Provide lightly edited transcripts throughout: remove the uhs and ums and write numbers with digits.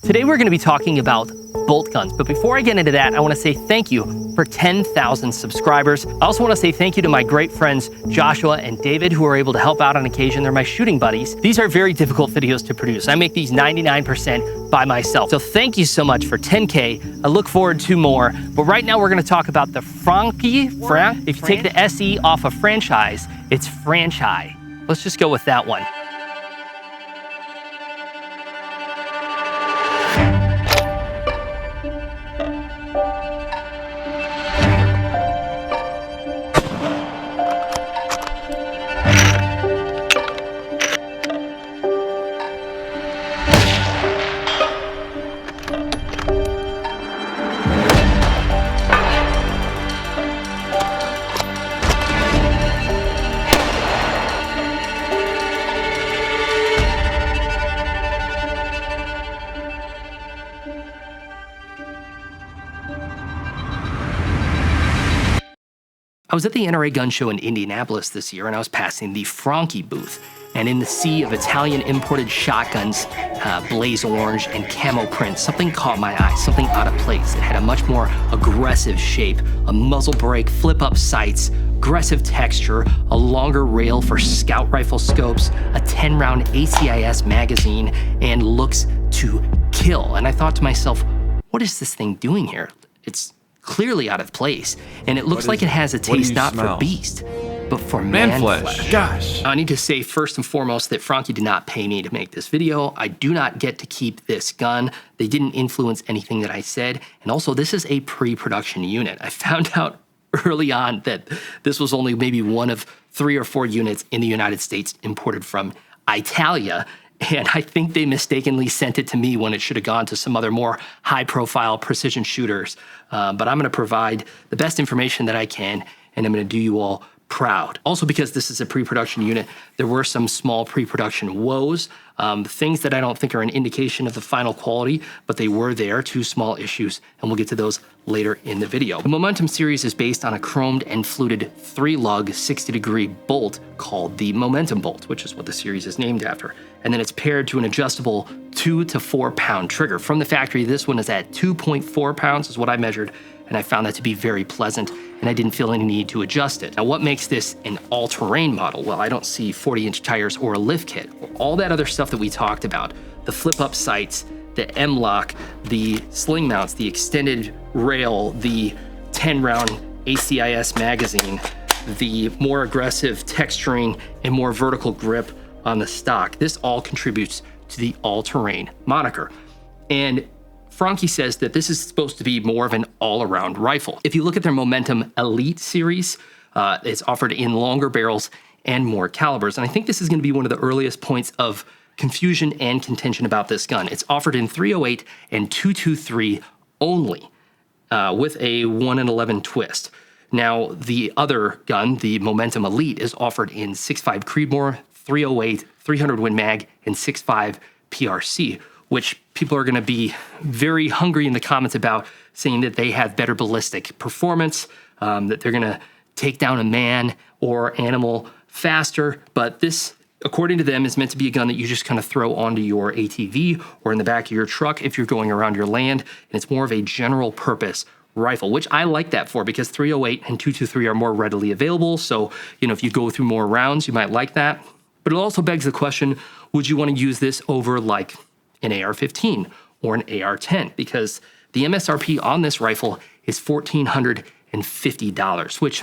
Today we're going to be talking about bolt guns, but before I get into that, I want to say thank you for 10,000 subscribers. I also want to say thank you to my great friends Joshua and David, who are able to help out on occasion. They're my shooting buddies. These are very difficult videos to produce. I make these 99% by myself. So thank you so much for 10K. I look forward to more, but right now we're going to talk about the Franchi. If you take the SE off of franchise, it's Franchi. Let's just go with that one. I was at the NRA gun show in Indianapolis this year, and I was passing the Franchi booth. And in the sea of Italian imported shotguns, blaze orange and camo print, something caught my eye, something out of place. It had a much more aggressive shape, a muzzle brake, flip-up sights, aggressive texture, a longer rail for scout rifle scopes, a 10-round ACIS magazine, and looks to kill. And I thought to myself, what is this thing doing here? It's clearly out of place, and it looks like it has a taste not for beast, but for man flesh. Gosh. I need to say first and foremost that Franchi did not pay me to make this video. I do not get to keep this gun. They didn't influence anything that I said, and also this is a pre-production unit. I found out early on that this was only maybe one of 3 or 4 units in the United States imported from Italia. And I think they mistakenly sent it to me when it should have gone to some other more high-profile precision shooters. But I'm going to provide the best information that I can, and I'm going to do you all proud. Also, because this is a pre-production unit, there were some small pre-production woes, things that I don't think are an indication of the final quality, but they were there, 2 small issues, and we'll get to those later in the video. The Momentum series is based on a chromed and fluted 3-lug 60-degree bolt called the Momentum bolt, which is what the series is named after. And then it's paired to an adjustable 2 to 4 pound trigger. From the factory, this one is at 2.4 pounds is what I measured, and I found that to be very pleasant, and I didn't feel any need to adjust it. Now, what makes this an all-terrain model? Well, I don't see 40-inch tires or a lift kit. All that other stuff that we talked about, the flip-up sights, the M-lock, the sling mounts, the extended rail, the 10-round ACIS magazine, the more aggressive texturing and more vertical grip on the stock. This all contributes to the all-terrain moniker. And Franchi says that this is supposed to be more of an all-around rifle. If you look at their Momentum Elite series, it's offered in longer barrels and more calibers. And I think this is going to be one of the earliest points of confusion and contention about this gun. It's offered in 308 and 223 only, with a 1-in-11 twist. Now, the other gun, the Momentum Elite, is offered in 6.5 Creedmoor, 308, 300 Win Mag, and 6.5 PRC, which people are going to be very hungry in the comments about, saying that they have better ballistic performance, that they're going to take down a man or animal faster. But this, according to them, is meant to be a gun that you just kind of throw onto your ATV or in the back of your truck if you're going around your land. And it's more of a general purpose rifle, which I like that for, because 308 and 223 are more readily available. So, if you go through more rounds, you might like that. But it also begs the question, would you want to use this over like an AR-15 or an AR-10? Because the MSRP on this rifle is $1,450, which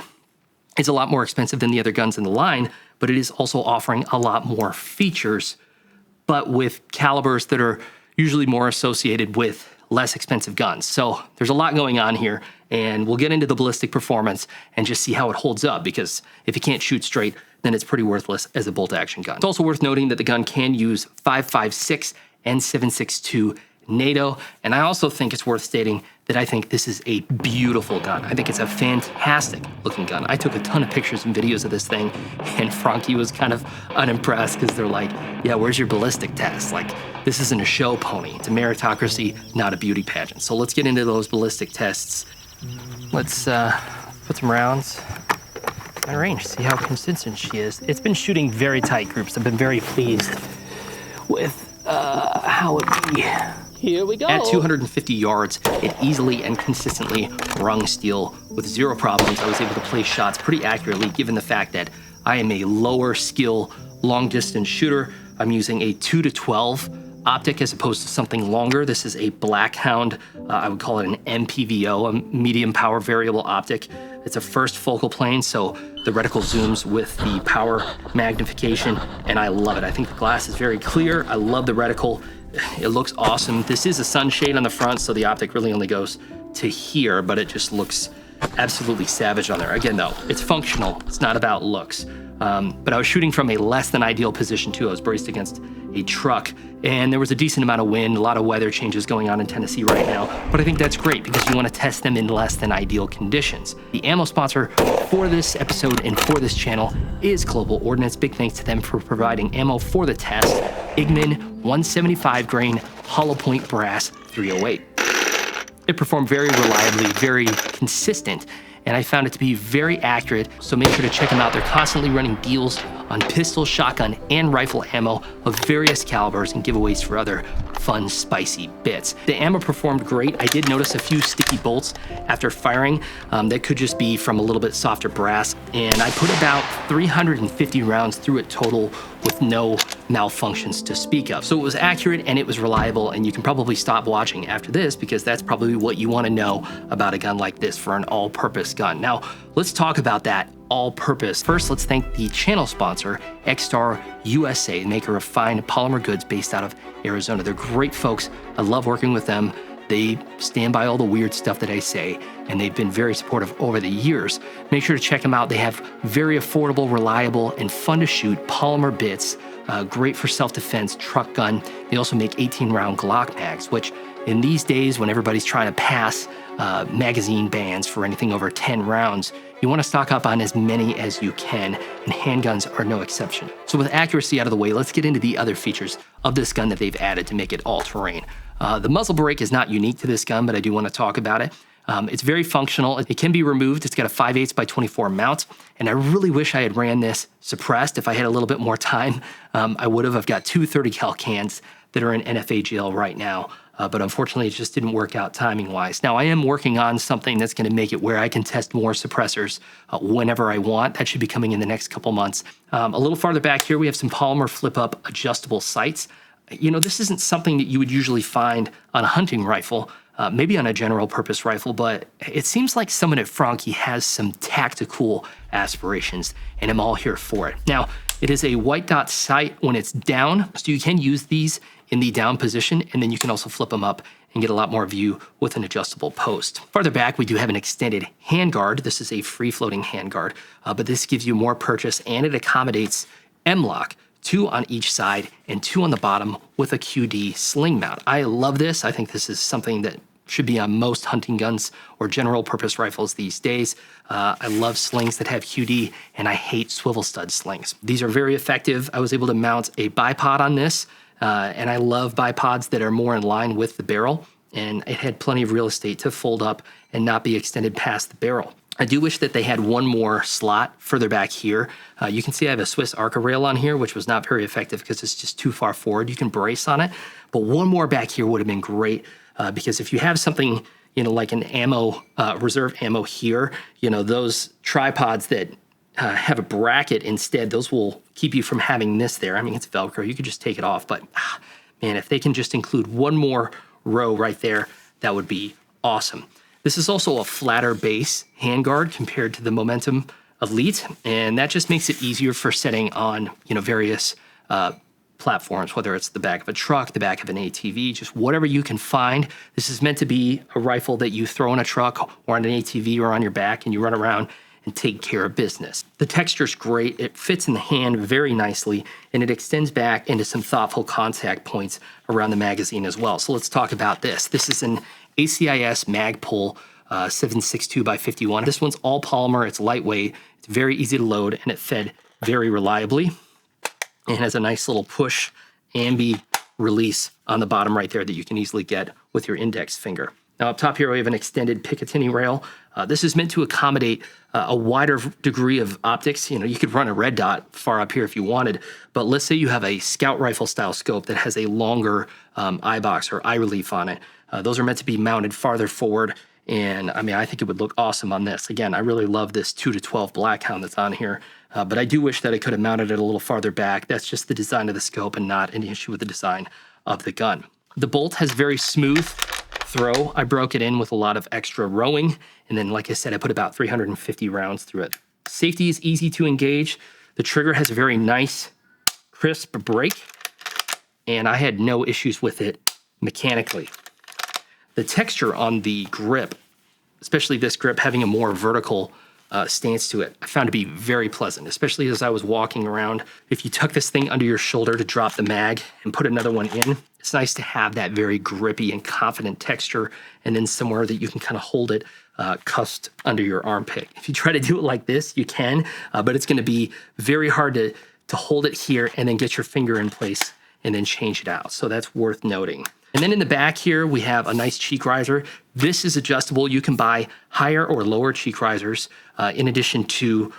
is a lot more expensive than the other guns in the line, but it is also offering a lot more features, but with calibers that are usually more associated with less expensive guns. So there's a lot going on here, and we'll get into the ballistic performance and just see how it holds up, because if you can't shoot straight, then it's pretty worthless as a bolt-action gun. It's also worth noting that the gun can use 5.56 and 7.62 NATO, and I also think it's worth stating that I think this is a beautiful gun. I think it's a fantastic looking gun. I took a ton of pictures and videos of this thing, and Franchi was kind of unimpressed because they're like, yeah, where's your ballistic test? Like, this isn't a show pony. It's a meritocracy, not a beauty pageant. So let's get into those ballistic tests. Let's put some rounds in range, see how consistent she is. It's been shooting very tight groups. I've been very pleased with how it be Here we go. At 250 yards, it easily and consistently rung steel with zero problems. I was able to place shots pretty accurately given the fact that I am a lower skill long distance shooter. I'm using a 2-to-12 optic as opposed to something longer. This is a Blackhound. I would call it an MPVO, a medium power variable optic. It's a first focal plane, so the reticle zooms with the power magnification, and I love it. I think the glass is very clear. I love the reticle. It looks awesome. This is a sunshade on the front, so the optic really only goes to here, but it just looks absolutely savage on there. Again, though, it's functional. It's not about looks. But I was shooting from a less than ideal position too. I was braced against a truck, and there was a decent amount of wind, a lot of weather changes going on in Tennessee right now. But I think that's great because you want to test them in less than ideal conditions. The ammo sponsor for this episode and for this channel is Global Ordnance. Big thanks to them for providing ammo for the test. Igman 175 grain hollow point brass 308. It performed very reliably, very consistent, and I found it to be very accurate, so make sure to check them out. They're constantly running deals on pistol, shotgun, and rifle ammo of various calibers and giveaways for other fun, spicy bits. The ammo performed great. I did notice a few sticky bolts after firing that could just be from a little bit softer brass, and I put about 350 rounds through it total with no malfunctions to speak of. So it was accurate and it was reliable, and you can probably stop watching after this because that's probably what you want to know about a gun like this for an all-purpose gun. Now, let's talk about that all-purpose. First, let's thank the channel sponsor, X-Star USA, maker of fine polymer goods based out of Arizona. They're great folks. I love working with them. They stand by all the weird stuff that I say, and they've been very supportive over the years. Make sure to check them out. They have very affordable, reliable, and fun to shoot polymer bits, great for self-defense, truck gun. They also make 18-round Glock mags, which in these days when everybody's trying to pass magazine bans for anything over 10 rounds, you want to stock up on as many as you can, and handguns are no exception. So with accuracy out of the way, let's get into the other features of this gun that they've added to make it all-terrain. The muzzle brake is not unique to this gun, but I do want to talk about it. It's very functional. It can be removed. It's got a 5/8 by 24 mount, and I really wish I had ran this suppressed. If I had a little bit more time, I would have. I've got two 30 cal cans that are in NFA jail right now, but unfortunately it just didn't work out timing-wise. Now I am working on something that's going to make it where I can test more suppressors whenever I want. That should be coming in the next couple months. A little farther back here, we have some polymer flip-up adjustable sights. You know, this isn't something that you would usually find on a hunting rifle, maybe on a general purpose rifle, but it seems like someone at Franchi has some tactical aspirations, and I'm all here for it. Now, it is a white dot sight when it's down, so you can use these in the down position, and then you can also flip them up and get a lot more view with an adjustable post. Farther back, we do have an extended handguard. This is a free-floating handguard, but this gives you more purchase, and it accommodates M-LOK, 2 on each side and 2 on the bottom with a QD sling mount. I love this. I think this is something that should be on most hunting guns or general purpose rifles these days. I love slings that have QD, and I hate swivel stud slings. These are very effective. I was able to mount a bipod on this, and I love bipods that are more in line with the barrel, and it had plenty of real estate to fold up and not be extended past the barrel. I do wish that they had one more slot further back here. You can see I have a Swiss Arca rail on here, which was not very effective because it's just too far forward. You can brace on it, but one more back here would have been great because if you have something, you know, like an ammo, reserve ammo here, you know, those tripods that have a bracket instead, those will keep you from having this there. I mean, it's Velcro. You could just take it off, but man, if they can just include one more row right there, that would be awesome. This is also a flatter base handguard compared to the Momentum Elite, and that just makes it easier for setting on, you know, various platforms, whether it's the back of a truck, the back of an ATV, just whatever you can find. This is meant to be a rifle that you throw in a truck or on an ATV or on your back and you run around and take care of business. The texture's great. It fits in the hand very nicely, and it extends back into some thoughtful contact points around the magazine as well. So let's talk about this. This is an ACIS Magpul 762 by 51. This one's all polymer. It's lightweight. It's very easy to load, and it fed very reliably. It has a nice little push ambi release on the bottom right there that you can easily get with your index finger. Now up top here, we have an extended Picatinny rail. This is meant to accommodate a wider degree of optics. You know, you could run a red dot far up here if you wanted, but let's say you have a scout rifle style scope that has a longer eye box or eye relief on it. Those are meant to be mounted farther forward. And I mean, I think it would look awesome on this. Again, I really love this 2-12 Blackhound that's on here, but I do wish that I could have mounted it a little farther back. That's just the design of the scope and not any issue with the design of the gun. The bolt has very smooth throw. I broke it in with a lot of extra rowing. And then, like I said, I put about 350 rounds through it. Safety is easy to engage. The trigger has a very nice, crisp break. And I had no issues with it mechanically. The texture on the grip, especially this grip having a more vertical stance to it, I found to be very pleasant, especially as I was walking around. If you tuck this thing under your shoulder to drop the mag and put another one in, it's nice to have that very grippy and confident texture, and then somewhere that you can kind of hold it cusped under your armpit. If you try to do it like this, you can, but it's going to be very hard to hold it here and then get your finger in place and then change it out. So that's worth noting. And then in the back here, we have a nice cheek riser. This is adjustable. You can buy higher or lower cheek risers in addition to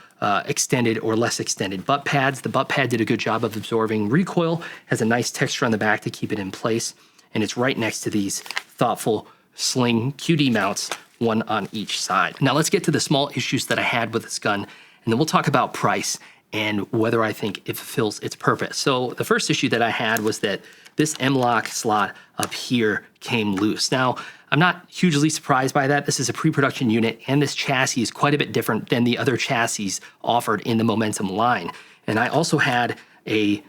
extended or less extended butt pads. The butt pad did a good job of absorbing recoil, has a nice texture on the back to keep it in place, and it's right next to these thoughtful sling QD mounts, one on each side. Now let's get to the small issues that I had with this gun, and then we'll talk about price and whether I think it fulfills its purpose. So the first issue that I had was that this M-lock slot up here came loose. Now, I'm not hugely surprised by that. This is a pre-production unit, and this chassis is quite a bit different than the other chassis offered in the Momentum line. And I also had a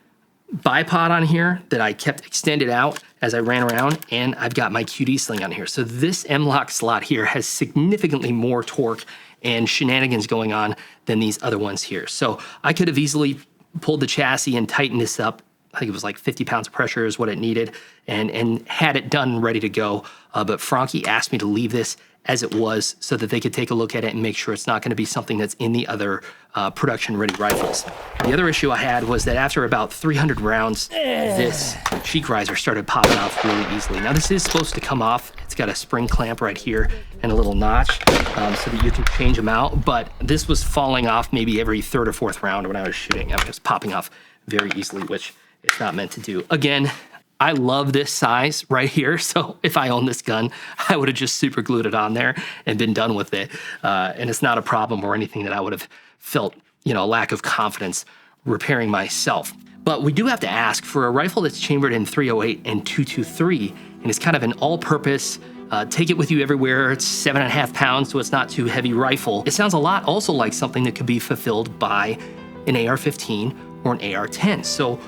bipod on here that I kept extended out as I ran around, and I've got my QD sling on here. So this M-lock slot here has significantly more torque and shenanigans going on than these other ones here. So I could have easily pulled the chassis and tightened this up. I think it was like 50 pounds of pressure is what it needed, and had it done and ready to go. But Franchi asked me to leave this as it was so that they could take a look at it and make sure it's not going to be something that's in the other production-ready rifles. The other issue I had was that after about 300 rounds, this cheek riser started popping off really easily. Now, this is supposed to come off. It's got a spring clamp right here and a little notch so that you can change them out, but this was falling off maybe every third or fourth round when I was shooting. It was popping off very easily, which it's not meant to do. Again, I love this size right here, so if I owned this gun, I would have just super glued it on there and been done with it. And it's not a problem or anything that I would have felt, a lack of confidence repairing myself. But we do have to ask, for a rifle that's chambered in .308 and .223, and it's kind of an all-purpose, take it with you everywhere, it's 7.5 pounds, so it's not too heavy rifle. It sounds a lot also like something that could be fulfilled by an AR-15 or an AR-10. So,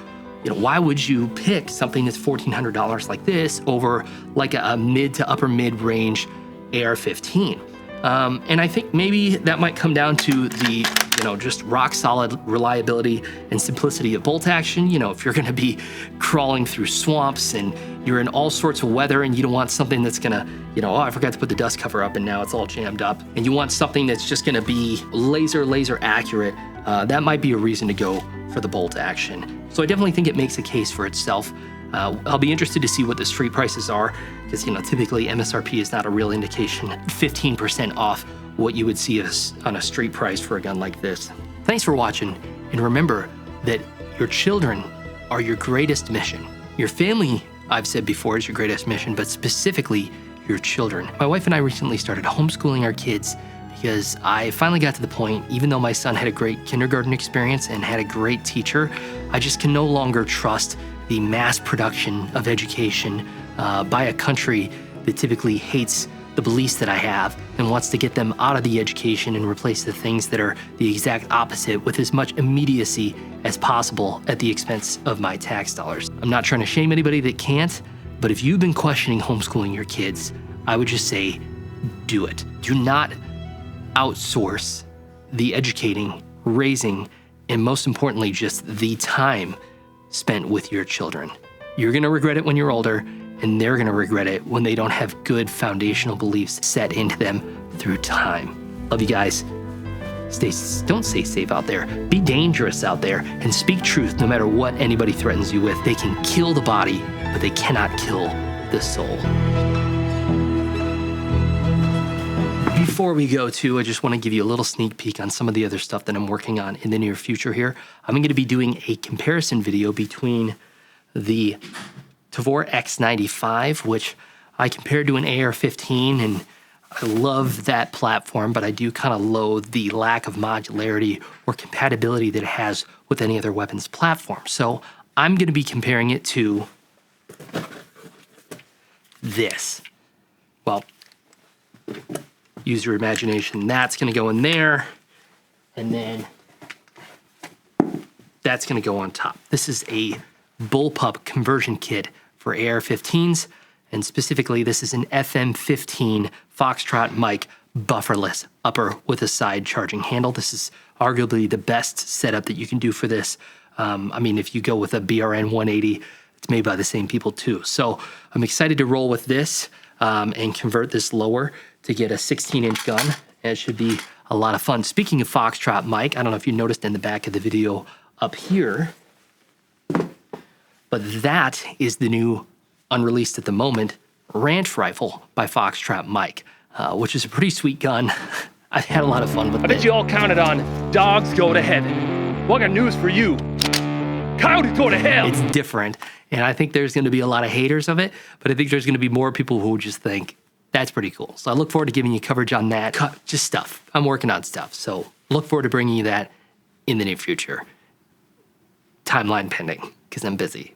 why would you pick something that's $1,400 like this over like a mid to upper mid-range AR-15? And I think maybe that might come down to the, just rock solid reliability and simplicity of bolt action. If you're gonna be crawling through swamps and you're in all sorts of weather and you don't want something that's gonna, oh, I forgot to put the dust cover up and now it's all jammed up, and you want something that's just gonna be laser accurate, that might be a reason to go for the bolt action. So I definitely think it makes a case for itself. I'll be interested to see what the street prices are, because typically MSRP is not a real indication. 15% off what you would see on a street price for a gun like this. Thanks for watching, and remember that your children are your greatest mission. Your family, I've said before, is your greatest mission, but specifically your children. My wife and I recently started homeschooling our kids because I finally got to the point, even though my son had a great kindergarten experience and had a great teacher, I just can no longer trust the mass production of education by a country that typically hates the beliefs that I have and wants to get them out of the education and replace the things that are the exact opposite with as much immediacy as possible at the expense of my tax dollars. I'm not trying to shame anybody that can't, but if you've been questioning homeschooling your kids, I would just say, do it. Do not outsource the educating, raising, and most importantly, just the time spent with your children. You're gonna regret it when you're older, and they're gonna regret it when they don't have good foundational beliefs set into them through time. Love you guys. Don't stay safe out there. Be dangerous out there and speak truth no matter what anybody threatens you with. They can kill the body, but they cannot kill the soul. before we go to, I just want to give you a little sneak peek on some of the other stuff that I'm working on in the near future here. I'm going to be doing a comparison video between the Tavor X95, which I compared to an AR-15, and I love that platform, but I do kind of loathe the lack of modularity or compatibility that it has with any other weapons platform. So I'm going to be comparing it to this. Well, use your imagination. That's going to go in there, and then that's going to go on top. This is a bullpup conversion kit for AR-15s, and specifically this is an FM15 Foxtrot mic bufferless upper with a side charging handle. This is arguably the best setup that you can do for this. I mean, if you go with a BRN 180, it's made by the same people too. So I'm excited to roll with this and convert this lower to get a 16-inch gun. And it should be a lot of fun. Speaking of Foxtrot mic, I don't know if you noticed in the back of the video up here, but that is the new, unreleased at the moment, Rant rifle by Foxtrot mic, which is a pretty sweet gun. I've had a lot of fun with it. I bet you all counted on dogs go to heaven. Well, I got news for you. Coyotes go to hell. It's different, and I think there's going to be a lot of haters of it, but I think there's going to be more people who just think, that's pretty cool. So I look forward to giving you coverage on that. Just stuff. I'm working on stuff, so look forward to bringing you that in the near future. Timeline pending, because I'm busy.